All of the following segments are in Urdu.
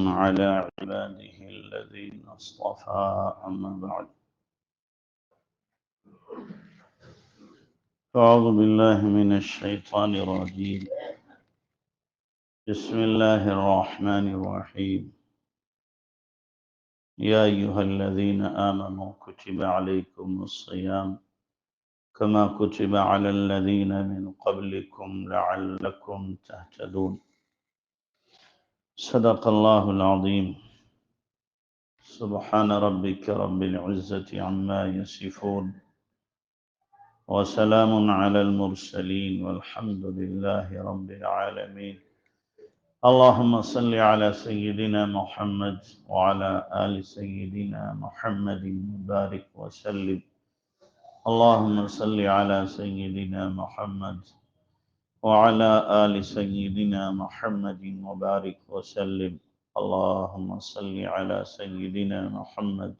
على عباده الذين اصطفى أما بعد أعوذ بالله من الشيطان الرجيم بسم الله الرحمن الرحيم يا أيها الذين آمنوا كتب عليكم الصيام كما كتب على الذين من قبلكم لعلكم تهتدون صدق الله العظيم سبحان ربك رب العزة عما يصفون وسلام على المرسلين والحمد لله رب العالمين اللهم صل على سيدنا محمد وعلى آل سيدنا محمد وبارك وسلم اللهم صل على سيدنا محمد وعلى آل سيدنا محمد وبارك وسلم اللهم صل على سيدنا محمد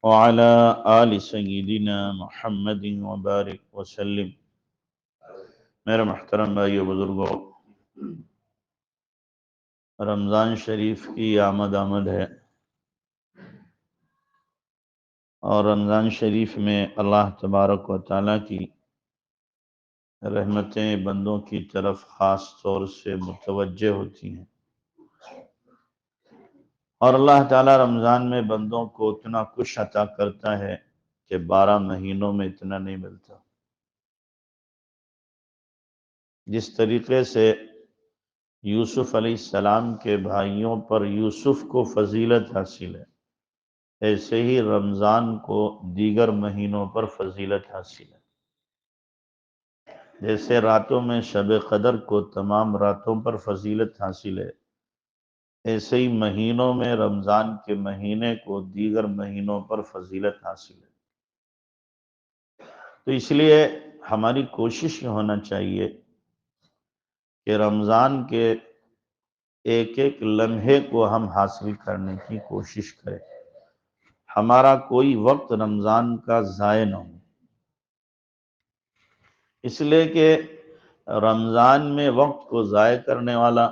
وعلى آل سيدنا محمد وبارك وسلم میرے محترم بھائیو بزرگوں، رمضان شریف کی آمد ہے اور رمضان شریف میں اللہ تبارک و تعالیٰ کی رحمتیں بندوں کی طرف خاص طور سے متوجہ ہوتی ہیں، اور اللہ تعالیٰ رمضان میں بندوں کو اتنا کچھ عطا کرتا ہے کہ 12 مہینوں میں اتنا نہیں ملتا۔ جس طریقے سے یوسف علیہ السلام کے بھائیوں پر یوسف کو فضیلت حاصل ہے، ایسے ہی رمضان کو دیگر مہینوں پر فضیلت حاصل ہے۔ جیسے راتوں میں شب قدر کو تمام راتوں پر فضیلت حاصل ہے، ایسے ہی مہینوں میں رمضان کے مہینے کو دیگر مہینوں پر فضیلت حاصل ہے۔ تو اس لیے ہماری کوشش یہ ہونا چاہیے کہ رمضان کے ایک ایک لمحے کو ہم حاصل کرنے کی کوشش کریں، ہمارا کوئی وقت رمضان کا ضائع نہ ہو۔ اس لیے کہ رمضان میں وقت کو ضائع کرنے والا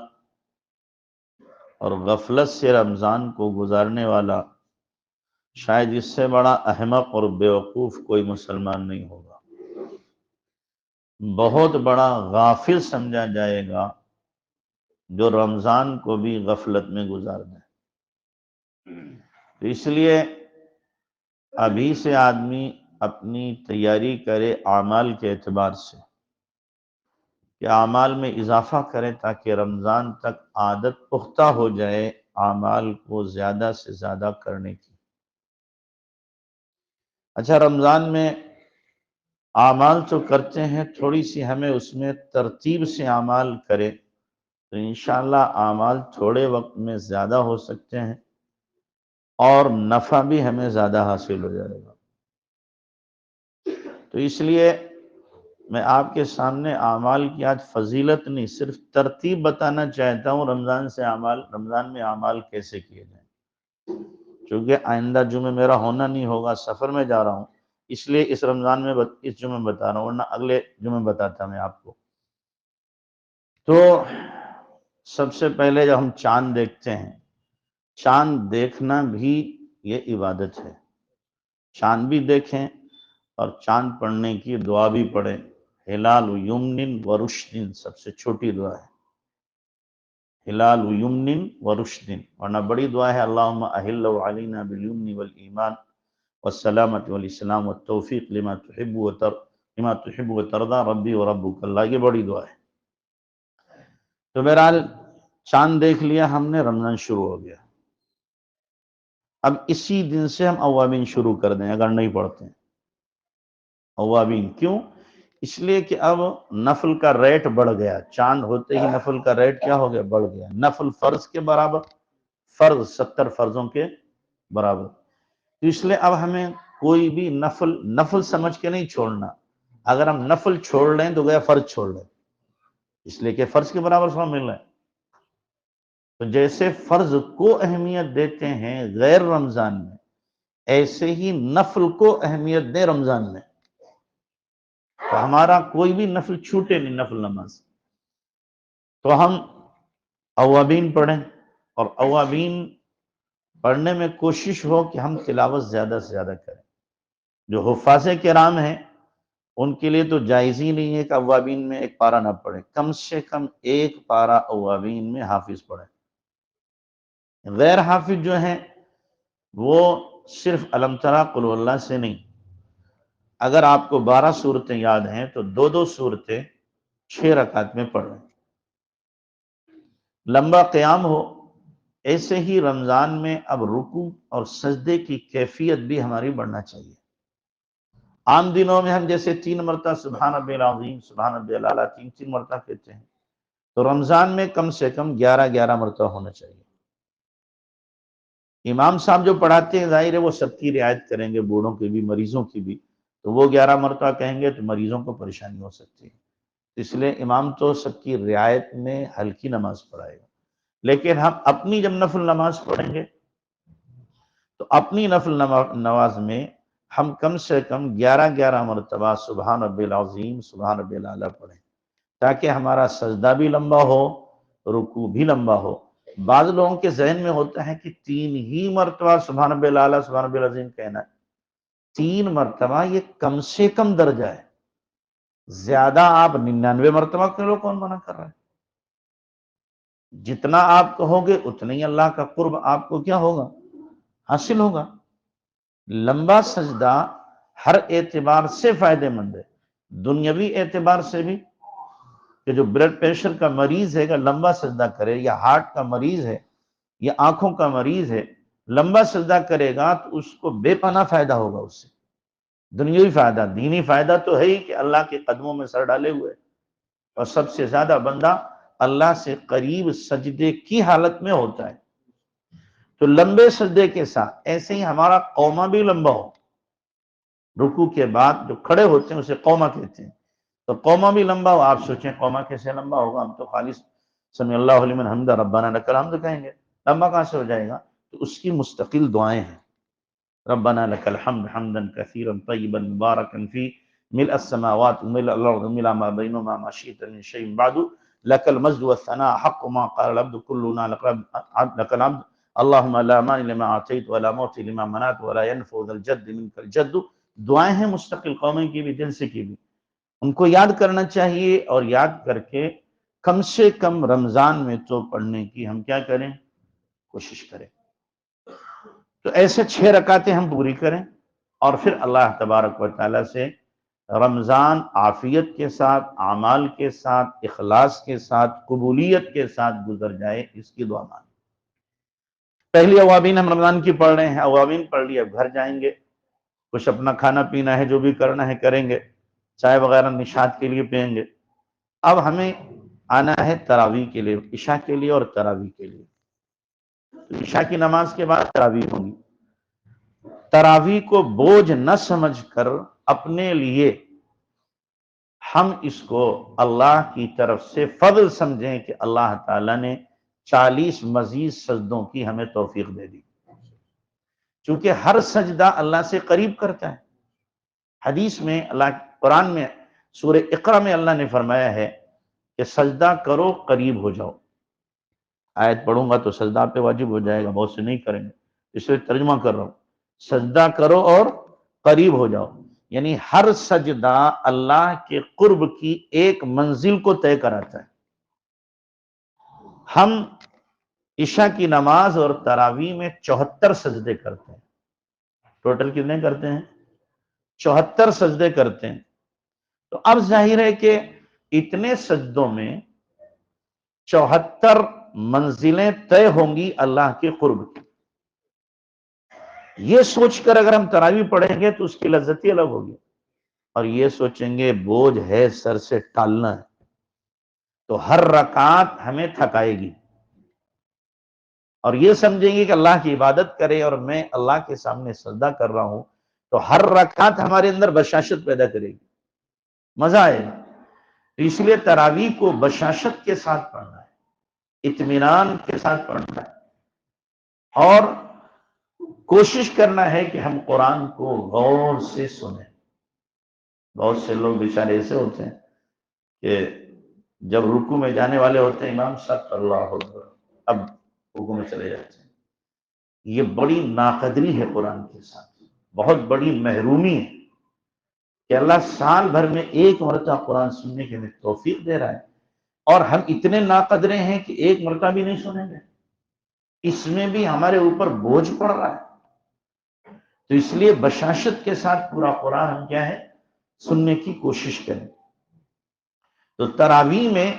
اور غفلت سے رمضان کو گزارنے والا شاید اس سے بڑا احمق اور بیوقوف کوئی مسلمان نہیں ہوگا۔ بہت بڑا غافل سمجھا جائے گا جو رمضان کو بھی غفلت میں گزار دے۔ تو اس لیے ابھی سے آدمی اپنی تیاری کرے اعمال کے اعتبار سے کہ اعمال میں اضافہ کرے تاکہ رمضان تک عادت پختہ ہو جائے اعمال کو زیادہ سے زیادہ کرنے کی۔ اچھا، رمضان میں اعمال تو کرتے ہیں، تھوڑی سی ہمیں اس میں ترتیب سے اعمال کرے تو انشاءاللہ اعمال تھوڑے وقت میں زیادہ ہو سکتے ہیں اور نفع بھی ہمیں زیادہ حاصل ہو جائے گا۔ تو اس لیے میں آپ کے سامنے اعمال کی آج فضیلت نہیں، صرف ترتیب بتانا چاہتا ہوں رمضان میں اعمال کیسے کیے جائیں۔ چونکہ آئندہ جمعہ میرا ہونا نہیں ہوگا، سفر میں جا رہا ہوں، اس لیے اس رمضان میں اس جمعہ بتا رہا ہوں، ورنہ اگلے جمعہ بتاتا میں آپ کو۔ تو سب سے پہلے جب ہم چاند دیکھتے ہیں، چاند دیکھنا بھی یہ عبادت ہے۔ چاند بھی دیکھیں اور چاند پڑھنے کی دعا بھی پڑھیں۔ ہلال یمن و رشدن سب سے چھوٹی دعا ہے، ہلال یمن و رشدن، ورنہ بڑی دعا ہے اللہم احل علینا بالیمن والایمان والسلامت والاسلام والتوفیق لما تحب وترضى ربی و ربک اللہ، یہ بڑی دعا ہے۔ تو بہرحال چاند دیکھ لیا ہم نے، رمضان شروع ہو گیا۔ اب اسی دن سے ہم اوابین شروع کر دیں اگر نہیں پڑھتے ہیں۔ اوابین کیوں؟ اس لیے کہ اب نفل کا ریٹ بڑھ گیا، چاند ہوتے ہی نفل کا ریٹ کیا ہو گیا؟ بڑھ گیا۔ نفل فرض کے برابر، فرض 70 فرضوں کے برابر۔ تو اس لیے اب ہمیں کوئی بھی نفل سمجھ کے نہیں چھوڑنا۔ اگر ہم نفل چھوڑ لیں تو گیا فرض چھوڑ لیں، اس لیے کہ فرض کے برابر ثواب مل رہا ہے۔ تو جیسے فرض کو اہمیت دیتے ہیں غیر رمضان میں، ایسے ہی نفل کو اہمیت دیں رمضان میں۔ تو ہمارا کوئی بھی نفل چھوٹے نہیں، نفل نماز۔ تو ہم اوابین پڑھیں، اور اوابین پڑھنے میں کوشش ہو کہ ہم تلاوت زیادہ سے زیادہ کریں. جو حفاظ کرام ہیں ان کے لیے تو جائز ہی نہیں ہے کہ اوابین میں ایک پارہ نہ پڑھیں، کم سے کم ایک پارہ اوابین میں حافظ پڑھیں. غیر حافظ جو ہیں وہ صرف الم تری قل هو اللہ سے نہیں، اگر آپ کو 12 سورتیں یاد ہیں تو 2 سورتیں 6 رکعت میں پڑھ رہے ہیں. لمبا قیام ہو. ایسے ہی رمضان میں اب رکوع اور سجدے کی کیفیت بھی ہماری بڑھنا چاہیے. عام دنوں میں ہم جیسے 3 مرتبہ سبحان ربی العظیم سبحان ربی الاعلیٰ 3 مرتبہ کہتے ہیں، تو رمضان میں کم سے کم 11 مرتبہ ہونا چاہیے. امام صاحب جو پڑھاتے ہیں ظاہر ہے وہ سب کی رعایت کریں گے، بوڑھوں کی بھی مریضوں کی بھی، تو وہ 11 مرتبہ کہیں گے تو مریضوں کو پریشانی ہو سکتی ہے. اس لیے امام تو سب کی رعایت میں ہلکی نماز پڑھائے گا. لیکن ہم اپنی جب نفل نماز پڑھیں گے تو اپنی نفل نماز میں ہم کم سے کم 11 مرتبہ سبحان ربی العظیم سبحان ربی الاعلیٰ پڑھیں، تاکہ ہمارا سجدہ بھی لمبا ہو، رکوع بھی لمبا ہو. بعض لوگوں کے ذہن میں ہوتا ہے کہ 3 ہی مرتبہ سبحان ربی الاعلیٰ سبحان ربی العظیم کہنا ہے. 3 مرتبہ یہ کم سے کم درجہ ہے. زیادہ آپ 99 مرتبہ کرو، کون منع کر رہا ہے؟ جتنا آپ کہو گے اتنا ہی اللہ کا قرب آپ کو کیا ہوگا؟ حاصل ہوگا. لمبا سجدہ ہر اعتبار سے فائدہ مند ہے. دنیاوی اعتبار سے بھی کہ جو بلڈ پریشر کا مریض ہے کہ لمبا سجدہ کرے، یا ہارٹ کا مریض ہے یا آنکھوں کا مریض ہے، لمبا سجدہ کرے گا تو اس کو بے پناہ فائدہ ہوگا. اس سے دنیاوی فائدہ، دینی فائدہ تو ہے ہی کہ اللہ کے قدموں میں سر ڈالے ہوئے، اور سب سے زیادہ بندہ اللہ سے قریب سجدے کی حالت میں ہوتا ہے. تو لمبے سجدے کے ساتھ ایسے ہی ہمارا قومہ بھی لمبا ہو. رکوع کے بعد جو کھڑے ہوتے ہیں اسے قومہ کہتے ہیں، تو قومہ بھی لمبا ہو. آپ سوچیں قومہ کیسے لمبا ہوگا؟ ہم تو خالص سمع اللہ لمن حمدہ ربنا لک الحمد کہیں گے، لمبا کہاں سے ہو جائے گا؟ تو اس کی مستقل دعائیں ہیں. ربنا لک الحمد حمدا کثیرا طیبا مبارکا فی ملء السماوات وملء الارض وملء ما بینهما ما شئت من شیء بعد لک المجد والثناء حق ما قال العبد كلنا لك العبد اللهم لا مانع لما اعطيت ولا معطي لما منعت ولا ينفع ذا الجد منك الجد. دعائیں ہیں مستقل، قومیں کی بھی جلسے کی بھی، ان کو یاد کرنا چاہیے. اور یاد کر کے کم سے کم رمضان میں تو پڑھنے کی ہم کیا کریں؟ کوشش کریں. تو ایسے 6 رکعتیں ہم پوری کریں، اور پھر اللہ تبارک و تعالیٰ سے رمضان عافیت کے ساتھ، اعمال کے ساتھ، اخلاص کے ساتھ، قبولیت کے ساتھ گزر جائے، اس کی دعا مانیں. پہلی اوابین ہم رمضان کی پڑھ رہے ہیں، اوابین پڑھ لی، اب گھر جائیں گے، کچھ اپنا کھانا پینا ہے جو بھی کرنا ہے کریں گے، چائے وغیرہ نشاد کے لیے پئیں گے. اب ہمیں آنا ہے تراویح کے لیے، عشاء کے لیے اور تراویح کے لیے. عشاء کی نماز کے بعد تراویح ہوگی. تراویح کو بوجھ نہ سمجھ کر اپنے لیے ہم اس کو اللہ کی طرف سے فضل سمجھیں کہ اللہ تعالیٰ نے 40 مزید سجدوں کی ہمیں توفیق دے دی، چونکہ ہر سجدہ اللہ سے قریب کرتا ہے. حدیث میں اللہ، قرآن میں سورہ اقرا میں اللہ نے فرمایا ہے کہ سجدہ کرو قریب ہو جاؤ. آیت پڑھوں گا تو سجدہ پہ واجب ہو جائے گا، بہت سے نہیں کریں گے، اس لیے ترجمہ کر رہا ہوں. سجدہ کرو اور قریب ہو جاؤ، یعنی ہر سجدہ اللہ کے قرب کی ایک منزل کو طے کراتا ہے. ہم عشاء کی نماز اور تراویح میں 74 سجدے کرتے ہیں. ٹوٹل کتنے کرتے ہیں؟ 74 سجدے کرتے ہیں. تو اب ظاہر ہے کہ اتنے سجدوں میں 74 منزلیں طے ہوں گی اللہ کے قرب کی. یہ سوچ کر اگر ہم تراویح پڑھیں گے تو اس کی لذت ہی الگ ہوگی، اور یہ سوچیں گے بوجھ ہے سر سے ٹالنا ہے، تو ہر رکعت ہمیں تھکائے گی. اور یہ سمجھیں گے کہ اللہ کی عبادت کرے اور میں اللہ کے سامنے سجدہ کر رہا ہوں، تو ہر رکعت ہمارے اندر بشاشت پیدا کرے گی، مزہ آئے گا. اس لیے تراویح کو بشاشت کے ساتھ پڑھنا ہے، اطمینان کے ساتھ پڑھنا ہے، اور کوشش کرنا ہے کہ ہم قرآن کو غور سے سنیں. بہت سے لوگ بیچارے ایسے ہوتے ہیں کہ جب رکوع میں جانے والے ہوتے ہیں امام صاحب اللہ اکبر، اب رکوع میں چلے جاتے ہیں۔ یہ بڑی ناقدری ہے قرآن کے ساتھ، بہت بڑی محرومی ہے کہ اللہ سال بھر میں ایک مرتبہ قرآن سننے کے لیے توفیق دے رہا ہے، اور ہم اتنے ناقدرے ہیں کہ ایک مرتبہ بھی نہیں سنیں گے۔ اس میں بھی ہمارے اوپر بوجھ پڑ رہا ہے، تو اس لیے بشاشت کے ساتھ پورا قرآن ہم کیا ہے سننے کی کوشش کریں۔ تو تراویح میں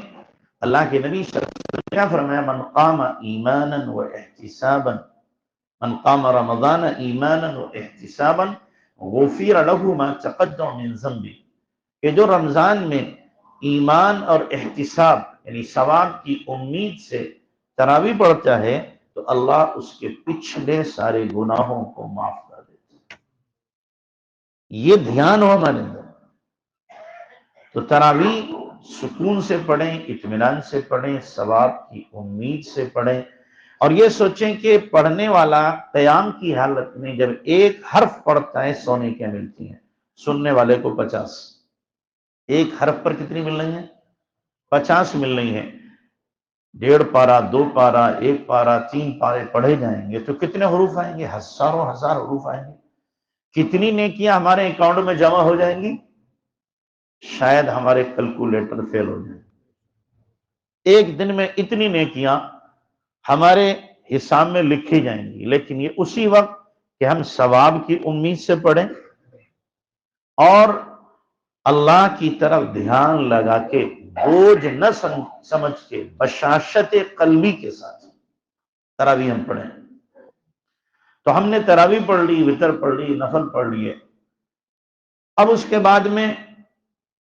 اللہ کے نبی صلی اللہ علیہ وسلم نے کیا فرمایا؟ من قام ایمانا و احتسابا، من قام رمضان ایمانا و احتسابا غفر له ما تقدم من ذنبه، کہ جو رمضان میں ایمان اور احتساب یعنی ثواب کی امید سے تراویح پڑھتا ہے تو اللہ اس کے پچھلے سارے گناہوں کو معاف کر دیتا ہے۔ یہ دھیان ہو ہمارے اندر۔ تو تراویح سکون سے پڑھیں، اطمینان سے پڑھیں، ثواب کی امید سے پڑھیں، اور یہ سوچیں کہ پڑھنے والا قیام کی حالت میں جب ایک حرف پڑھتا ہے 100 نیکیاں ملتی ہیں، سننے والے کو 50۔ ایک حرف پر کتنی مل رہی ہیں؟ 50 مل رہی ہیں۔ 1.5 پارہ، 2 پارہ، 1 پارہ، 3 پارے پڑھے جائیں گے تو کتنے حروف آئیں گے؟ ہزاروں ہزار حروف آئیں گے۔ کتنی نیکیاں ہمارے اکاؤنٹ میں جمع ہو جائیں گی؟ شاید ہمارے کیلکولیٹر فیل ہو جائیں۔ ایک دن میں اتنی نیکیاں ہمارے حساب میں لکھی جائیں گی، لیکن یہ اسی وقت کہ ہم ثواب کی امید سے پڑھیں اور اللہ کی طرف دھیان لگا کے بوجھ نہ سمجھ کے بشاشت قلبی کے ساتھ تراویح ہم پڑھیں۔ تو ہم نے تراویح پڑھ لی، وتر پڑھ لی، نفل پڑھ لیے۔ اب اس کے بعد میں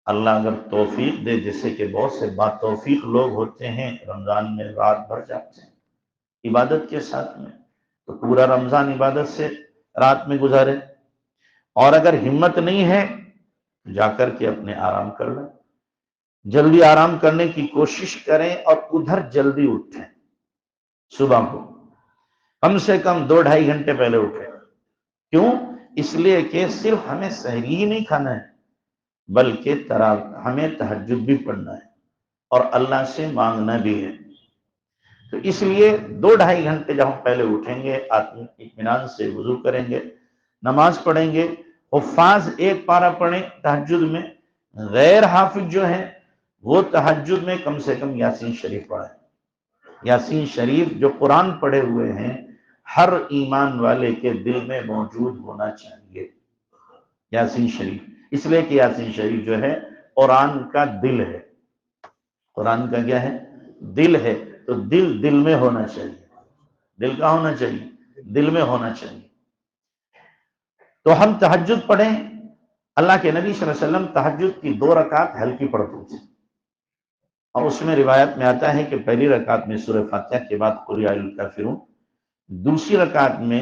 اللہ اگر توفیق دے، جیسے کہ بہت سے با توفیق لوگ ہوتے ہیں رمضان میں رات بھر جاگتے ہیں عبادت کے ساتھ میں، تو پورا رمضان عبادت سے رات میں گزارے، اور اگر ہمت نہیں ہے جا کر کے اپنے آرام کر لیں، جلدی آرام کرنے کی کوشش کریں، اور ادھر جلدی اٹھیں۔ صبح کو کم سے کم 2-2.5 گھنٹے پہلے اٹھیں۔ کیوں؟ اس لیے کہ صرف ہمیں سحری ہی نہیں کھانا ہے، بلکہ ہمیں تہجد بھی پڑھنا ہے اور اللہ سے مانگنا بھی ہے۔ تو اس لیے 2-2.5 گھنٹے جب ہم پہلے اٹھیں گے، اطمینان سے وضو کریں گے، نماز پڑھیں گے، حفاظ 1 پارہ پڑھیں تہجد میں، غیر حافظ جو ہیں وہ تہجد میں کم سے کم یاسین شریف پڑھیں۔ یاسین شریف جو قرآن پڑھے ہوئے ہیں ہر ایمان والے کے دل میں موجود ہونا چاہیے یاسین شریف، اس لیے کہ یاسین شریف جو ہے قرآن کا دل ہے۔ قرآن کا کیا ہے؟ دل ہے، تو دل میں ہونا چاہیے۔ دل کا ہونا چاہیے، دل میں ہونا چاہیے۔ تو ہم تہجد پڑھیں۔ اللہ کے نبی صلی اللہ علیہ وسلم تہجد کی 2 رکعت ہلکی پڑھتے تھے، اور اس میں روایت میں آتا ہے کہ پہلی رکعت میں سورہ فاتحہ کے بعد قل یا ایھا الکافرون، دوسری رکعت میں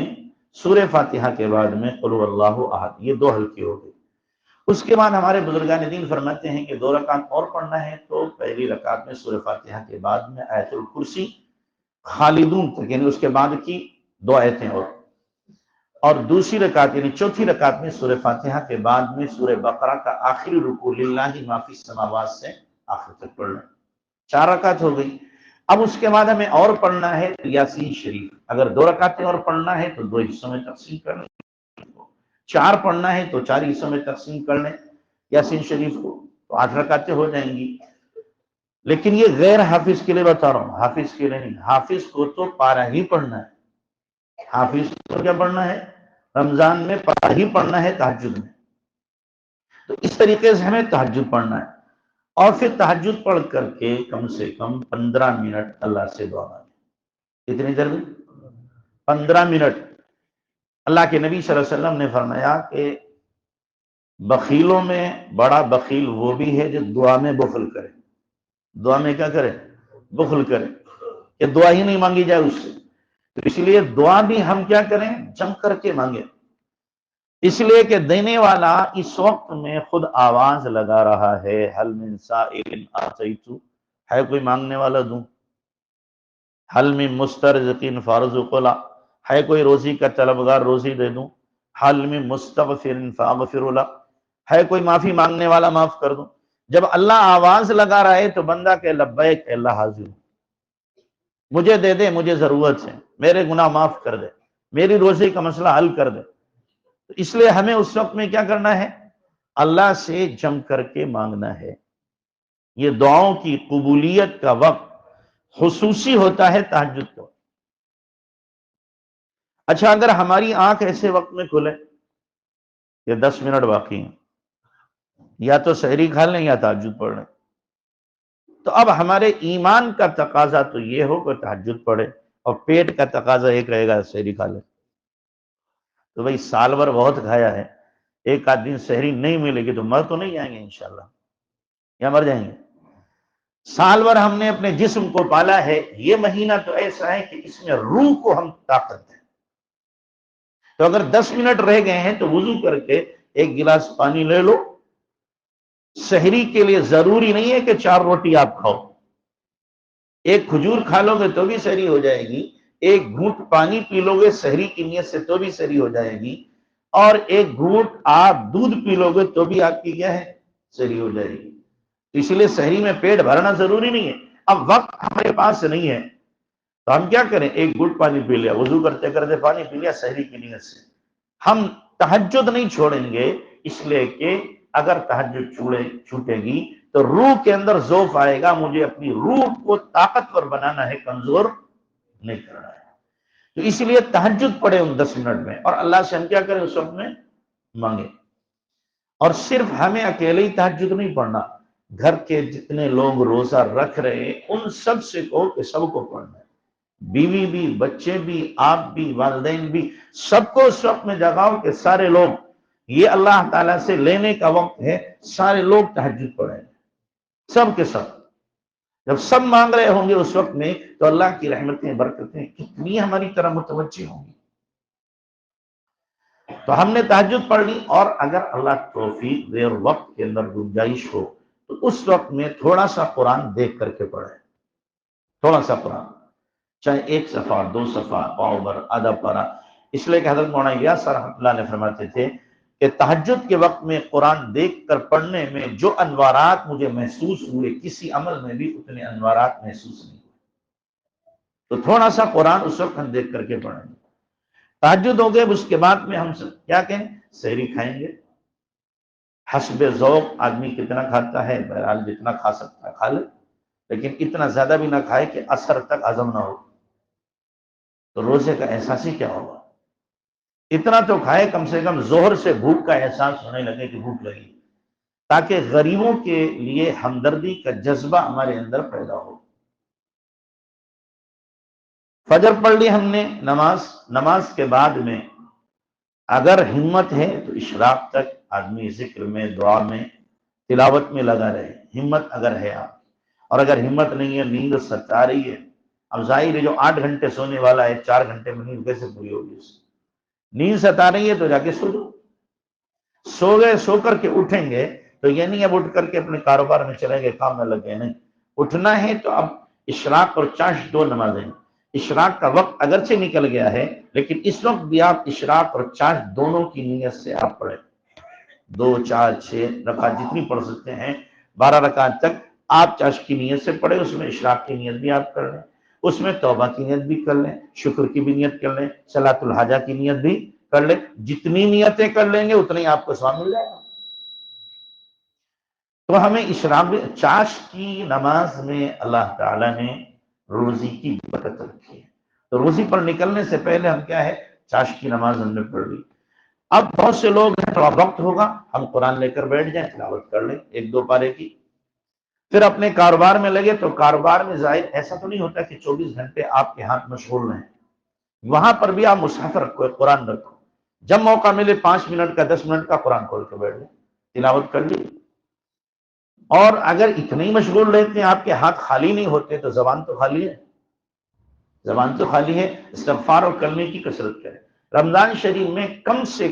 سورہ فاتحہ کے بعد میں قل ھو اللہ احد، یہ 2 ہلکی ہو گئی۔ اس کے بعد ہمارے بزرگان دین فرماتے ہیں کہ 2 رکعت اور پڑھنا ہے تو پہلی رکعت میں سورہ فاتحہ کے بعد میں آیت الکرسی خالدون تک، یعنی اس کے بعد کی 2 آیتیں، اور دوسری رکعت یعنی چوتھی رکعت میں سورہ فاتحہ کے بعد میں سورہ بقرہ کا آخری رکوع للہ ما فی السماوات سے آخر تک پڑھنا ہے۔ 4 رکعت ہو گئی۔ اب اس کے بعد ہمیں اور پڑھنا ہے یاسین شریف، اگر 2 رکعتیں اور پڑھنا ہے تو 2 حصوں میں تقسیم کر لیں، 4 پڑھنا ہے تو 4 حصوں میں تقسیم کر لیں یاسین شریف کو، تو 8 رکعتیں ہو جائیں گی۔ لیکن یہ غیر حافظ کے لیے بتا رہا ہوں، حافظ کے لیے نہیں۔ حافظ کو تو پارہ ہی پڑھنا ہے، حافظ کو کیا پڑھنا ہے؟ رمضان میں پارہ ہی پڑھنا ہے تہجد میں۔ تو اس طریقے سے ہمیں تہجد پڑھنا ہے، اور پھر تہجد پڑھ کر کے کم سے کم 15 منٹ اللہ سے دعا مانگیں۔ کتنی دیر میں؟ 15 منٹ۔ اللہ کے نبی صلی اللہ علیہ وسلم نے فرمایا کہ بخیلوں میں بڑا بخیل وہ بھی ہے جو دعا میں بخل کرے۔ دعا میں کیا کرے؟ بخل کرے، کہ دعا ہی نہیں مانگی جائے اس سے۔ تو اس لیے دعا بھی ہم کیا کریں؟ جم کر کے مانگیں، اس لیے کہ دینے والا اس وقت میں خود آواز لگا رہا ہے، حل من سائل اعطیت، ہے کوئی مانگنے والا دوں؟ حل من مسترزق فارزق له، ہے کوئی روزی کا طلبگار روزی دے دوں؟ حل من مستغفر فاغفر له، ہے کوئی معافی مانگنے والا معاف کر دوں؟ جب اللہ آواز لگا رہا ہے تو بندہ کہ لبیک، اللہ حاضر ہوں۔ مجھے دے دے، مجھے ضرورت ہے، میرے گناہ معاف کر دے، میری روزی کا مسئلہ حل کر دے۔ تو اس لیے ہمیں اس وقت میں کیا کرنا ہے؟ اللہ سے جم کر کے مانگنا ہے۔ یہ دعاؤں کی قبولیت کا وقت خصوصی ہوتا ہے تہجد کو۔ اچھا، اگر ہماری آنکھ ایسے وقت میں کھلے کہ 10 منٹ باقی ہیں، یا تو سحری کھا لیں یا تہجد پڑھ لیں، تو اب ہمارے ایمان کا تقاضا تو یہ ہو کہ تہجد پڑھے، اور پیٹ کا تقاضا ایک رہے گا سحری کھا لے۔ تو بھئی سال بھر بہت کھایا ہے، ایک آدھ دن سحری نہیں ملے گی تو مر تو نہیں جائیں گے انشاءاللہ، یا مر جائیں گے؟ سال بھر ہم نے اپنے جسم کو پالا ہے، یہ مہینہ تو ایسا ہے کہ اس میں روح کو ہم طاقت دیں۔ تو اگر 10 منٹ رہ گئے ہیں تو وضو کر کے ایک گلاس پانی لے لو۔ سحری کے لیے ضروری نہیں ہے کہ 4 روٹی آپ کھاؤ، ایک کھجور کھا لو گے تو بھی سحری ہو جائے گی، ایک گھونٹ پانی پی لو گے سحری کی نیت سے تو بھی سحری ہو جائے گی، اور ایک گھونٹ آپ دودھ پی لو گے تو بھی آپ کی کیا ہے؟ سحری ہو جائے گی۔ اس لیے سحری میں پیٹ بھرنا ضروری نہیں ہے۔ اب وقت ہمارے پاس نہیں ہے تو ہم کیا کریں؟ ایک گھونٹ پانی پی لیا، وضو کرتے کرتے پانی پی لیا سحری کی نیت سے۔ ہم تہجد نہیں چھوڑیں گے، اس لیے کہ اگر تہجد چھوٹے گی تو روح کے اندر ذوف آئے گا، مجھے اپنی روح کو طاقتور بنانا ہے، کمزور نہیں کرنا ہے۔ تو اس لیے تہجد پڑھے ان 10 منٹ میں، اور اللہ سے ہم کیا کریں؟ اس وقت میں مانگیں۔ اور صرف ہمیں اکیلے ہی تہجد نہیں پڑھنا، گھر کے جتنے لوگ روزہ رکھ رہے ہیں ان سب سے کہو کہ سب کو پڑھنا ہے، بیوی بھی، بچے بھی، آپ بھی، والدین بھی، سب کو اس وقت میں جگاؤ کہ سارے لوگ، یہ اللہ تعالیٰ سے لینے کا وقت ہے، سارے لوگ تہجد پڑھیں، سب کے سب۔ جب سب مانگ رہے ہوں گے اس وقت میں تو اللہ کی رحمتیں، برکتیں کتنی ہماری طرح متوجہ ہوں گی۔ تو ہم نے تہجد پڑھ لی، اور اگر اللہ توفیق دے اور وقت کے اندر گنجائش ہو تو اس وقت میں تھوڑا سا قرآن دیکھ کر کے پڑھیں، تھوڑا سا قرآن، چاہے 1 صفحہ، 2 صفحہ، پاؤ بھر، آدھا پارہ۔ اس لیے کہ حضرت مولانا الیاس رحمۃ اللہ علیہ فرماتے تھے کہ تہجد کے وقت میں قرآن دیکھ کر پڑھنے میں جو انوارات مجھے محسوس ہوئے، کسی عمل میں بھی اتنے انوارات محسوس نہیں ہوئے۔ تو تھوڑا سا قرآن اس وقت ہم دیکھ کر کے پڑھیں گے۔ تہجد ہو گئے، اس کے بعد میں ہم کیا کہیں؟ سحری کھائیں گے۔ حسب ذوق آدمی کتنا کھاتا ہے، بہرحال جتنا کھا سکتا ہے کھا لے، لیکن اتنا زیادہ بھی نہ کھائے کہ عصر تک ہضم نہ ہو، تو روزے کا احساس ہی کیا ہوگا؟ اتنا تو کھائے کم سے کم ظہر سے بھوک کا احساس ہونے لگے کہ بھوک لگی، تاکہ غریبوں کے لیے ہمدردی کا جذبہ ہمارے اندر پیدا ہو۔ فجر پڑھ لی ہم نے، نماز کے بعد میں اگر ہمت ہے تو اشراق تک آدمی ذکر میں، دعا میں، تلاوت میں لگا رہے، ہمت اگر ہے آپ، اور اگر ہمت نہیں ہے، نیند ستا رہی ہے، اب ظاہر ہے جو 8 گھنٹے سونے والا ہے 4 گھنٹے میں نیند کیسے پوری ہوگی؟ اس نیند ستا رہی ہے تو جا کے سو جاؤ۔ سو گئے، سو کر کے اٹھیں گے تو یہ نہیں اب اٹھ کر کے اپنے کاروبار میں چلے گئے، کام میں لگ گئے، نہیں، اٹھنا ہے تو اب اشراق اور چاشت 2 نمازیں۔ اشراق کا وقت اگرچہ نکل گیا ہے لیکن اس وقت بھی آپ اشراق اور چاشت دونوں کی نیت سے آپ پڑھیں، 2، 4، 6 رکعت جتنی پڑھ سکتے ہیں، 12 رکعت تک آپ چاشت کی نیت سے پڑھیں، اس میں اشراق کی نیت بھی آپ کر لیں، اس میں توبہ کی نیت بھی کر لیں، شکر کی بھی نیت کر لیں، صلاۃ الحاجہ کی نیت بھی کر لیں، جتنی نیتیں کر لیں گے اتنی آپ کو ثواب مل جائے گا۔ تو ہمیں اشراق چاشت کی نماز میں اللہ تعالیٰ نے روزی کی برکت رکھی ہے، تو روزی پر نکلنے سے پہلے ہم کیا ہے؟ چاشت کی نماز ہم نے پڑھ لی۔ اب بہت سے لوگ ہیں، تھوڑا وقت ہوگا ہم قرآن لے کر بیٹھ جائیں، تلاوت کر لیں 1، 2 پارے کی، پھر اپنے کاروبار میں لگے۔ تو کاروبار میں ظاہر ایسا تو نہیں ہوتا کہ 24 گھنٹے آپ کے ہاتھ مشغول رہیں، وہاں پر بھی آپ مصحف رکھو، قرآن رکھو، جب موقع ملے 5 منٹ کا، 10 منٹ کا قرآن کھول کے بیٹھ جائیں، تلاوت کر لی۔ اور اگر اتنے ہی مشغول رہتے ہیں، آپ کے ہاتھ خالی نہیں ہوتے، تو زبان تو خالی ہے، زبان تو خالی ہے، استغفار اور کلمے کی کثرت کریں۔ رمضان شریف میں کم سے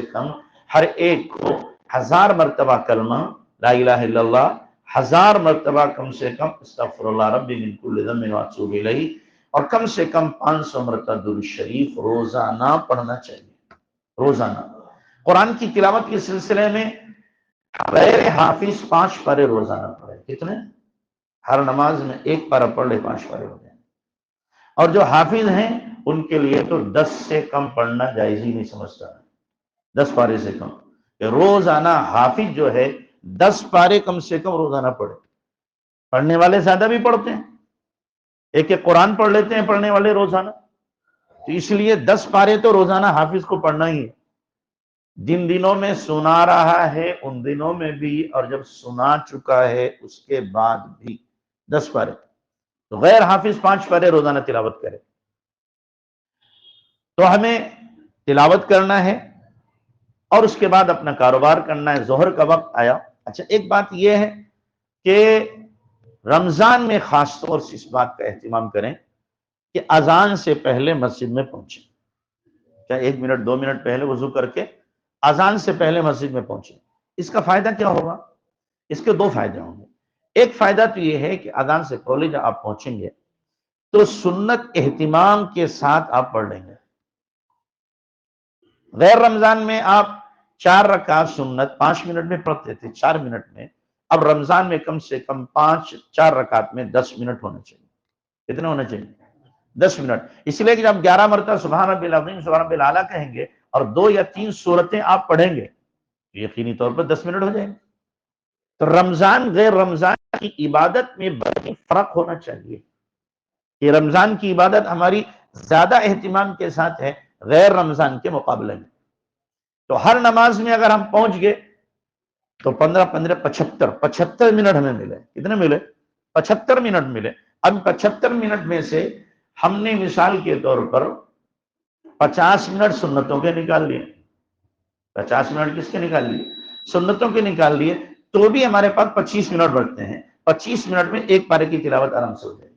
کم ہر ایک کو 1000 مرتبہ کلمہ لا الہ الا اللہ، 1000 مرتبہ کم سے کم استغفر اللہ ربی من کل ذنب واتوب الیہ، اور کم سے کم 500 مرتبہ درود شریف روزانہ پڑھنا چاہیے، روزانہ۔ قرآن کی تلاوت کے سلسلے میں غیر حافظ 5 پارے روزانہ پڑھے، کتنے؟ ہر نماز میں 1 پارہ پڑھ لے، 5 پارے ہو جائیں۔ اور جو حافظ ہیں ان کے لیے تو 10 سے کم پڑھنا جائز ہی نہیں سمجھتا ہے، 10 پارے سے کم، کہ روزانہ حافظ جو ہے 10 پارے کم سے کم روزانہ پڑھے۔ پڑھنے والے زیادہ بھی پڑھتے ہیں، ایک ایک قرآن پڑھ لیتے ہیں پڑھنے والے روزانہ، تو اس لیے 10 پارے تو روزانہ حافظ کو پڑھنا ہی ہے۔ جن دنوں میں سنا رہا ہے ان دنوں میں بھی، اور جب سنا چکا ہے اس کے بعد بھی 10 پارے۔ تو غیر حافظ 5 پارے روزانہ تلاوت کرے۔ تو ہمیں تلاوت کرنا ہے اور اس کے بعد اپنا کاروبار کرنا ہے۔ ظہر کا وقت آیا۔ اچھا، ایک بات یہ ہے کہ رمضان میں خاص طور سے اس بات کا اہتمام کریں کہ اذان سے پہلے مسجد میں پہنچیں، چاہے 1 منٹ 2 منٹ پہلے وضو کر کے اذان سے پہلے مسجد میں پہنچیں۔ اس کا فائدہ کیا ہوگا؟ اس کے 2 فائدے ہوں گے۔ ایک فائدہ تو یہ ہے کہ اذان سے پہلے جب آپ پہنچیں گے تو سنت اہتمام کے ساتھ آپ پڑھ لیں گے۔ غیر رمضان میں آپ 4 رکعت سنت 5 منٹ میں پڑھتے تھے، 4 منٹ میں، اب رمضان میں کم سے کم 4 رکعت میں 10 منٹ ہونا چاہیے۔ کتنے ہونا چاہیے؟ 10 منٹ۔ اس لیے کہ جب 11 مرتبہ سبحان ربی العظیم سبحان ربی الاعلیٰ کہیں گے اور 2 یا 3 سورتیں آپ پڑھیں گے تو یقینی طور پر 10 منٹ ہو جائیں گے۔ تو رمضان غیر رمضان کی عبادت میں بڑی فرق ہونا چاہیے کہ رمضان کی عبادت ہماری زیادہ اہتمام کے ساتھ ہے غیر رمضان کے مقابلے میں۔ تو ہر نماز میں اگر ہم پہنچ گئے تو 15 15 75 منٹ ہمیں ملے۔ کتنے ملے؟ 75 منٹ ملے۔ اب 75 منٹ میں سے ہم نے مثال کے طور پر 50 منٹ سنتوں کے نکال لیے، 50 منٹ کس کے نکال لیے؟ سنتوں کے نکال لیے، تو بھی ہمارے پاس 25 منٹ بچتے ہیں۔ 25 منٹ میں ایک پارے کی تلاوت آرام سے ہو جائے گی،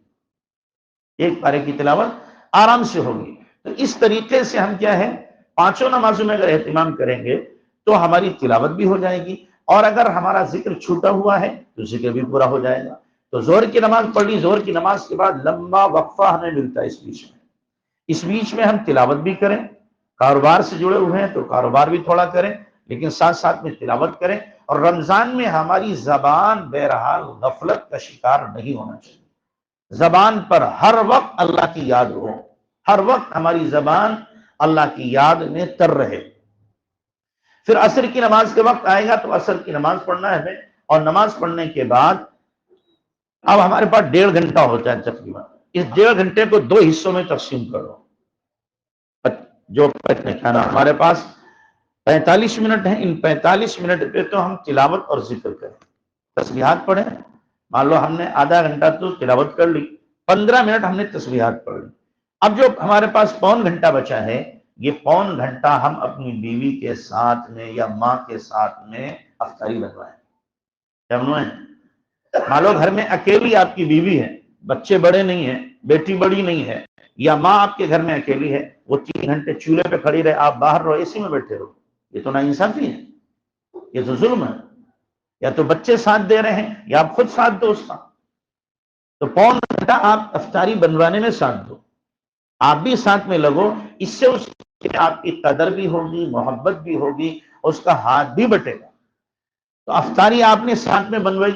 ایک پارے کی تلاوت آرام سے ہوگی۔ تو اس طریقے سے ہم کیا ہے، 5 نمازوں میں اگر اہتمام کریں گے تو ہماری تلاوت بھی ہو جائے گی، اور اگر ہمارا ذکر چھوٹا ہوا ہے تو ذکر بھی پورا ہو جائے گا۔ تو ظہر کی نماز پڑھ لی، ظہر کی نماز کے بعد لمبا وقفہ ہمیں ملتا ہے اس بیچ میں ہم تلاوت بھی کریں، کاروبار سے جڑے ہوئے ہیں تو کاروبار بھی تھوڑا کریں، لیکن ساتھ ساتھ میں تلاوت کریں۔ اور رمضان میں ہماری زبان بہرحال غفلت کا شکار نہیں ہونا چاہیے، زبان پر ہر وقت اللہ کی یاد ہو، ہر وقت ہماری زبان اللہ کی یاد میں تر رہے۔ پھر عصر کی نماز کے وقت آئے گا تو عصر کی نماز پڑھنا ہے ہمیں، اور نماز پڑھنے کے بعد اب ہمارے پاس 1.5 گھنٹہ ہوتا ہے تقریباً۔ اس 1.5 گھنٹے کو 2 حصوں میں تقسیم کرو۔ جو ہمارے پاس 45 منٹ ہیں، ان 45 منٹ پہ تو ہم تلاوت اور ذکر کریں، تسبیحات پڑھیں۔ مان لو ہم نے آدھا گھنٹہ تو تلاوت کر لی، 15 منٹ ہم نے تسبیحات پڑھ لی۔ اب جو ہمارے پاس 1.25 گھنٹہ بچا ہے، یہ 1.25 گھنٹہ ہم اپنی بیوی کے ساتھ میں یا ماں کے ساتھ میں افطاری بنوائیں۔ کیا بنوائیں؟ مان لو گھر میں اکیلی آپ کی بیوی ہے، بچے بڑے نہیں ہیں، بیٹی بڑی نہیں ہے، یا ماں آپ کے گھر میں اکیلی ہے، وہ 3 گھنٹے چولہے پہ کھڑی رہے، آپ باہر رہو، اسی میں بیٹھے رہو، یہ تو ناانصافی ہے، یہ تو ظلم ہے۔ یا تو بچے ساتھ دے رہے ہیں یا آپ خود ساتھ دو اس کا۔ تو 1.25 گھنٹہ آپ افطاری بنوانے میں ساتھ دو، آپ بھی ساتھ میں لگو، اس سے اس کی آپ کی قدر بھی ہوگی، محبت بھی ہوگی، اس کا ہاتھ بھی بٹے گا۔ تو افطاری آپ نے ساتھ میں بنوائی،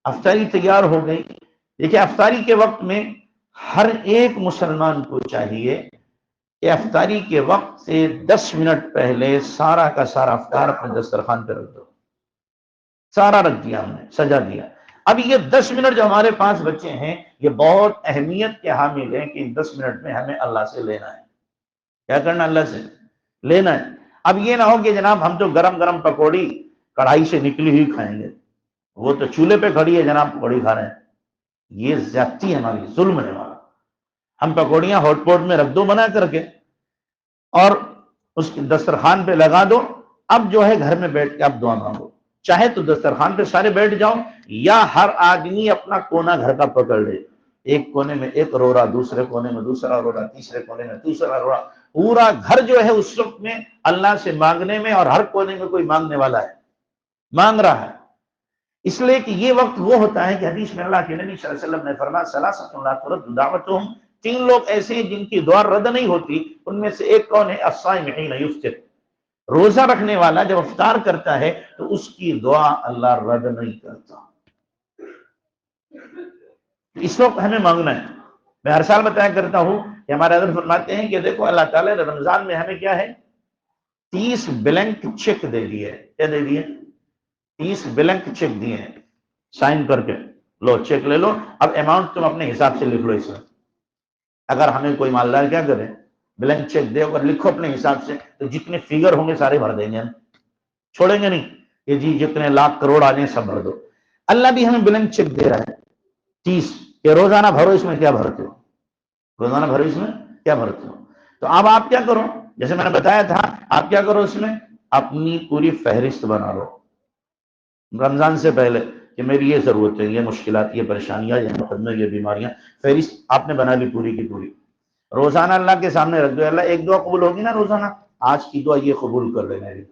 افطاری تیار ہو گئی۔ دیکھیں افطاری کے وقت میں ہر ایک مسلمان کو چاہیے کہ افطاری کے وقت سے 10 منٹ پہلے سارا کا سارا افطار اپنے دسترخوان پہ رکھ دو۔ سارا رکھ دیا ہم نے، سجا دیا۔ اب یہ 10 منٹ جو ہمارے پاس بچے ہیں، یہ بہت اہمیت کے حامل ہیں کہ ان 10 منٹ میں ہمیں اللہ سے لینا ہے۔ کیا کرنا؟ اللہ سے لینا ہے۔ اب یہ نہ ہو کہ جناب ہم تو گرم گرم پکوڑی کڑھائی سے نکلی ہوئی کھائیں گے، وہ تو چولہے پہ کھڑی ہے جناب پکوڑی کھا رہے ہیں، یہ زیادتی ہے ہماری، ظلم ہے ہمارا۔ ہم پکوڑیاں ہاٹ پوٹ میں رکھ دو بنا کر کے، اور اس دسترخوان پہ لگا دو، اب جو ہے گھر میں بیٹھ کے آپ دعا مانگو، چاہے تو دسترخوان پہ سارے بیٹھ جاؤ، یا ہر آدمی اپنا کونا گھر کا پکڑ لے، ایک کونے میں ایک رو رہا، دوسرے کونے میں دوسرا رو رہا، تیسرے کونے میں تیسرا رو رہا، پورا گھر جو ہے اس وقت میں اللہ سے مانگنے میں، اور ہر کونے میں کوئی مانگنے والا ہے، مانگ رہا ہے۔ اس لیے کہ یہ وقت وہ ہوتا ہے کہ حدیث میں اللہ کے نبی صلی اللہ علیہ وسلم نے فرمایا ثلاثۃ لا ترد دعوتهم، 3 لوگ ایسے ہیں جن کی دعا رد نہیں ہوتی، ان میں سے ایک کون ہے؟ الصائم حین یفطر، روزہ رکھنے والا جب افطار کرتا ہے تو اس کی دعا اللہ رد نہیں کرتا۔ اس وقت ہمیں مانگنا ہے، میں ہر سال بتایا کرتا ہوں کہ ہمارے حضرت فرماتے ہیں کہ دیکھو اللہ تعالیٰ نے رمضان میں ہمیں کیا ہے 30 بلینک چیک دے دیے. کیا دے دیے؟ 30 بلینک چیک دیے ہیں سائن کر کے، لو چیک لے لو، اب اماؤنٹ تم اپنے حساب سے لکھ لو. اس میں اگر ہمیں کوئی مالدار کیا کرے بلینک چیک دے اور لکھو اپنے حساب سے، تو جتنے فگر ہوں گے سارے بھر دیں گے، ہم چھوڑیں گے نہیں کہ جی جتنے لاکھ کروڑ آ جائیں سب بھر دو. اللہ بھی ہمیں بلینک چیک دے رہا ہے 30 کہ روزانہ بھرو، اس میں کیا بھرتے ہو، روزانہ بھرو اس میں کیا بھرتے ہو. تو اب آپ کیا کرو، جیسے میں نے بتایا تھا، آپ کیا کرو اس میں اپنی پوری فہرست بنا لو رمضان سے پہلے کہ میری یہ ضرورت ہے، یہ مشکلات، یہ پریشانیاں، یہ مقدمے، یہ بیماریاں، فہرست آپ نے بنا لی پوری کی پوری. روزانہ اللہ کے سامنے رکھ دو. اللہ ایک دعا قبول ہوگی نا روزانہ، آج کی دعا یہ قبول کر لے میری.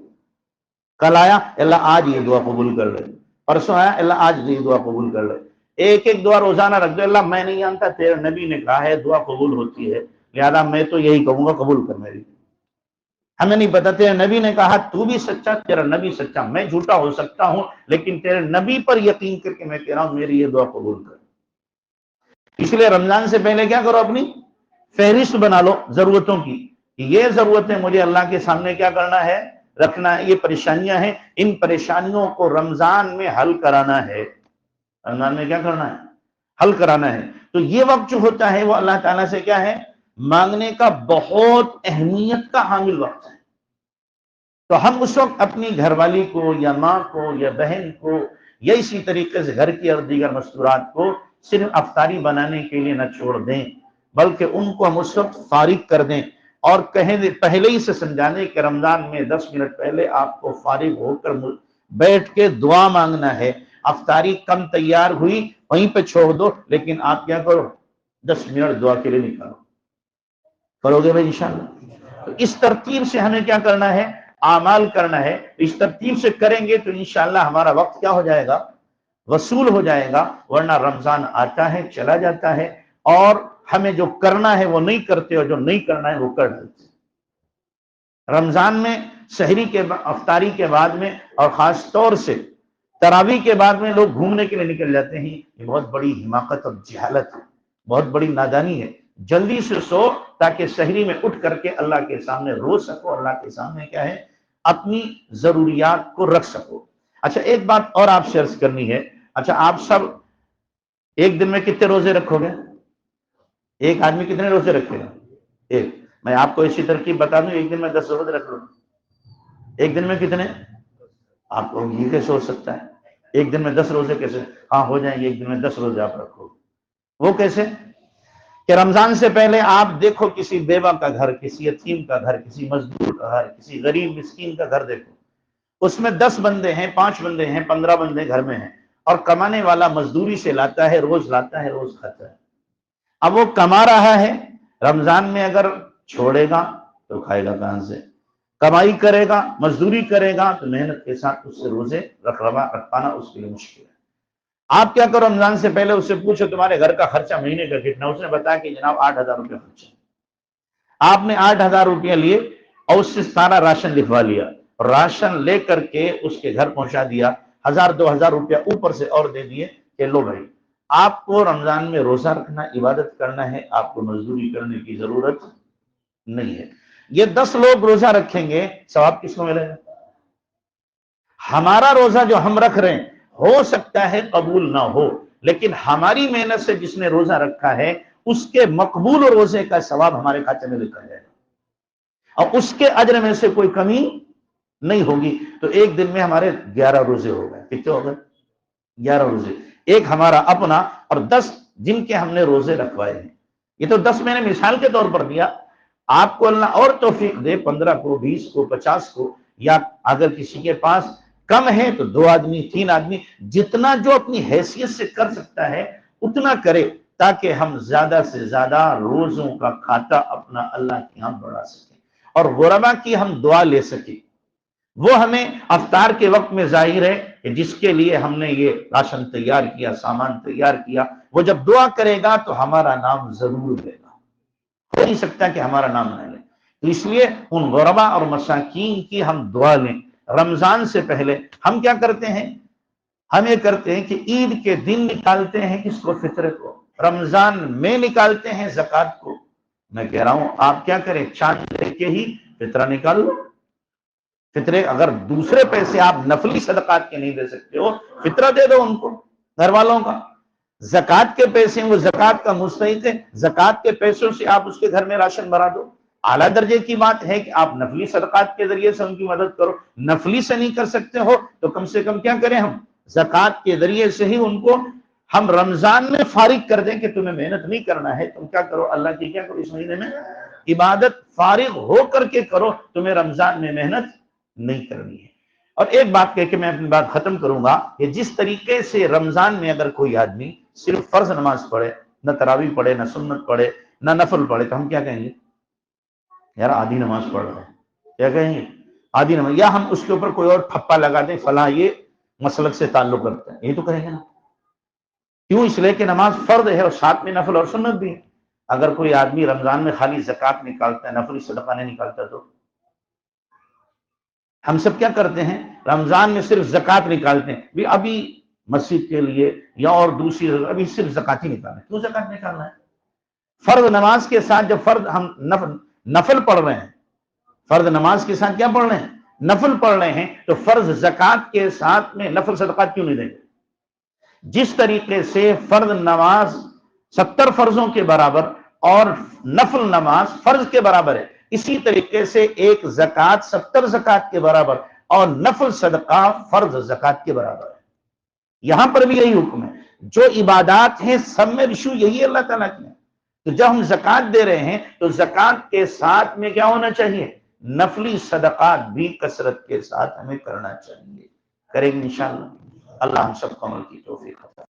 کل آیا اللہ آج یہ دعا قبول کر لے، پرسوں آیا اللہ آج یہ دعا قبول کر لے. ایک ایک دعا روزانہ رکھ دو. اللہ میں نہیں جانتا، تیرے نبی نے کہا ہے دعا قبول ہوتی ہے، لہذا میں تو یہی کہوں گا قبول کر میری. ہمیں نہیں پتا، تیرے نبی نے کہا تو بھی سچا، تیرا نبی سچا، میں جھوٹا ہو سکتا ہوں لیکن تیرے نبی پر یقین کر کے میں کہہ رہا ہوں میری یہ دعا قبول کر. اس لیے رمضان سے پہلے کیا کرو، اپنی فہرست بنا لو ضرورتوں کی. یہ ضرورتیں مجھے اللہ کے سامنے کیا کرنا ہے، رکھنا ہے. یہ پریشانیاں ہیں، ان پریشانیوں کو رمضان میں حل کرانا ہے. رمضان میں کیا کرنا ہے، حل کرانا ہے. تو یہ وقت جو ہوتا ہے وہ اللہ تعالیٰ سے کیا ہے، مانگنے کا بہت اہمیت کا حامل وقت ہے. تو ہم اس وقت اپنی گھر والی کو یا ماں کو یا بہن کو یا اسی طریقے سے گھر کی اور دیگر مستورات کو صرف افطاری بنانے کے لیے نہ چھوڑ دیں، بلکہ ان کو ہم اس وقت فارغ کر دیں اور کہیں پہلے ہی سے سمجھانے کہ رمضان میں 10 منٹ پہلے آپ کو فارغ ہو کر بیٹھ کے دعا مانگنا ہے. افطاری کم تیار ہوئی وہیں پہ چھوڑ دو، لیکن آپ کیا کرو 10 منٹ دعا کے لیے نکالو. کرو گے بھائی انشاءاللہ؟ تو اس ترتیب سے ہمیں کیا کرنا ہے، اعمال کرنا ہے. اس ترتیب سے کریں گے تو انشاءاللہ ہمارا وقت کیا ہو جائے گا، وصول ہو جائے گا. ورنہ رمضان آتا ہے چلا جاتا ہے اور ہمیں جو کرنا ہے وہ نہیں کرتے اور جو نہیں کرنا ہے وہ کر دیتے. رمضان میں سحری کے افطاری کے بعد میں اور خاص طور سے تراویح کے بعد میں لوگ گھومنے کے لیے نکل جاتے ہیں. یہ بہت بڑی حماقت اور جہالت ہے، بہت بڑی نادانی ہے. جلدی سے سو تاکہ سحری میں اٹھ کر کے اللہ کے سامنے رو سکو، اللہ کے سامنے کیا ہے اپنی ضروریات کو رکھ سکو. اچھا ایک بات اور آپ سے عرض کرنی ہے. اچھا آپ سب ایک دن میں کتنے روزے رکھو گے؟ ایک آدمی کتنے روزے رکھے گا؟ ایک. میں آپ کو اسی ترکیب بتا دوں، ایک دن میں 10 روزے رکھ لو. ایک دن میں کتنے؟ آپ کو یہ کیسے ہو سکتا ہے ایک دن میں 10 روزے کیسے؟ ہاں ہو جائیں گے، ایک دن میں 10 روزے آپ رکھو. وہ کیسے کہ رمضان سے پہلے آپ دیکھو کسی بیوہ کا گھر، کسی یتیم کا گھر، کسی مزدور کا گھر، کسی غریب مسکین کا گھر دیکھو. اس میں 10 بندے ہیں، 5 بندے ہیں، 15 بندے گھر میں ہیں اور کمانے والا مزدوری سے لاتا ہے، روز لاتا ہے، روز کھاتا ہے. اب وہ کما رہا ہے، رمضان میں اگر چھوڑے گا تو کھائے گا کہاں سے؟ کمائی کرے گا، مزدوری کرے گا تو محنت کے ساتھ اس سے روزے رکھ پانا اس کے لیے مشکل ہے. آپ کیا کرو، رمضان سے پہلے اس سے پوچھو تمہارے گھر کا خرچہ مہینے کا کتنا. اس نے بتایا کہ جناب 8,000 روپے خرچہ. آپ نے 8,000 روپیہ لیے اور اس سے سارا راشن لکھوا لیا، راشن لے کر کے اس کے گھر پہنچا دیا، 1,000-2,000 روپیہ اوپر سے اور دے دیے کہ لو بھائی آپ کو رمضان میں روزہ رکھنا، عبادت کرنا ہے، آپ کو مزدوری کرنے کی ضرورت نہیں ہے. یہ 10 لوگ روزہ رکھیں گے، ثواب کس کو ملے گا؟ ہمارا روزہ جو ہم رکھ رہے ہیں ہو سکتا ہے قبول نہ ہو، لیکن ہماری محنت سے جس نے روزہ رکھا ہے اس کے مقبول روزے کا ثواب ہمارے کھاتے میں لکھا جائے گا اور اس کے اجر میں سے کوئی کمی نہیں ہوگی. تو ایک دن میں ہمارے 11 روزے ہو گئے. کتنے ہو گئے؟ 11 روزے. ایک ہمارا اپنا اور 10 جن کے ہم نے روزے رکھوائے ہیں. یہ تو 10 میں نے مثال کے طور پر دیا. آپ کو اللہ اور توفیق دے 15 کو، 20 کو، 50 کو، یا اگر کسی کے پاس کم ہے تو 2 آدمی، 3 آدمی، جتنا جو اپنی حیثیت سے کر سکتا ہے اتنا کرے تاکہ ہم زیادہ سے زیادہ روزوں کا کھاتا اپنا اللہ کے یہاں بڑھا سکیں اور غربا کی ہم دعا لے سکیں. وہ ہمیں افطار کے وقت میں ظاہر ہے کہ جس کے لیے ہم نے یہ راشن تیار کیا، سامان تیار کیا، وہ جب دعا کرے گا تو ہمارا نام ضرور لے گا. ہو نہیں سکتا کہ ہمارا نام نہ لے. تو اس لیے ان غربا اور مساکین کی ہم دعا لیں. رمضان سے پہلے ہم کیا کرتے ہیں، ہم یہ کرتے ہیں کہ عید کے دن نکالتے ہیں کس کو؟ فطر کو. رمضان میں نکالتے ہیں زکوٰۃ کو، میں کہہ رہا ہوں آپ کیا کریں، چاند لے کے ہی فطرہ نکال لو۔ فطرے اگر دوسرے پیسے آپ نفلی صدقات کے نہیں دے سکتے ہو، فطرہ دے دو ان کو، گھر والوں کا۔ زکوٰۃ کے پیسے وہ زکوٰۃ کا مستحق ہے، زکوٰۃ کے پیسوں سے آپ اس کے گھر میں راشن بھرا دو۔ اعلیٰ درجے کی بات ہے کہ آپ نفلی صدقات کے ذریعے سے ان کی مدد کرو، نفلی سے نہیں کر سکتے ہو تو کم سے کم کیا کریں، ہم زکوٰۃ کے ذریعے سے ہی ان کو ہم رمضان میں فارغ کر دیں کہ تمہیں محنت نہیں کرنا ہے، تم کیا کرو، اللہ کی کیا کرو، اس مہینے میں عبادت فارغ ہو کر کے کرو، تمہیں رمضان میں محنت نہیں کرنی ہے۔ اور ایک بات کہہ کے میں اپنی بات ختم کروں گا کہ جس طریقے سے رمضان میں اگر کوئی آدمی صرف فرض نماز پڑھے، نہ تراویح پڑھے، نہ سنت پڑھے، نہ نفل پڑھے، تو ہم کیا کہیں گے، یار آدھی نماز پڑھ رہے ہیں، کیا کہیں گے، آدھی نماز، یا ہم اس کے اوپر کوئی اور ٹھپا لگا دیں فلاں یہ مسلک سے تعلق رکھتا ہے، یہ تو کہیں گے نا۔ کیوں؟ اس لیے کہ نماز فرض ہے اور ساتھ میں نفل اور سنت بھی ہے۔ اگر کوئی آدمی رمضان میں خالی زکوٰۃ نکالتا ہے، نفلی صدقہ نہیں نکالتا، تو ہم سب کیا کرتے ہیں، رمضان میں صرف زکوٰۃ نکالتے ہیں، بھی ابھی مسجد کے لیے یا اور دوسری ابھی صرف زکوٰۃ ہی نکالنا ہے۔ کیوں زکوٰۃ نکالنا ہے؟ فرض نماز کے ساتھ جب فرض ہم نفل پڑھ رہے ہیں، فرض نماز کے ساتھ کیا پڑھ رہے ہیں، نفل پڑھ رہے ہیں، تو فرض زکوٰۃ کے ساتھ میں نفل صدقات کیوں نہیں دیں گے؟ جس طریقے سے فرض نماز 70 فرضوں کے برابر اور نفل نماز فرض کے برابر ہے، اسی طریقے سے ایک زکوٰۃ 70 زکوٰۃ کے برابر اور نفل صدقہ فرض زکوٰۃ کے برابر ہے۔ یہاں پر بھی یہی حکم ہے، جو عبادات ہیں سب میں ریشو یہی ہے اللہ تعالیٰ کی۔ تو جب ہم زکوٰۃ دے رہے ہیں تو زکوٰۃ کے ساتھ میں کیا ہونا چاہیے، نفلی صدقات بھی کثرت کے ساتھ ہمیں کرنا چاہیے، کریں گے انشاءاللہ۔ اللہ ہم سب کو عمل کی توفیق عطا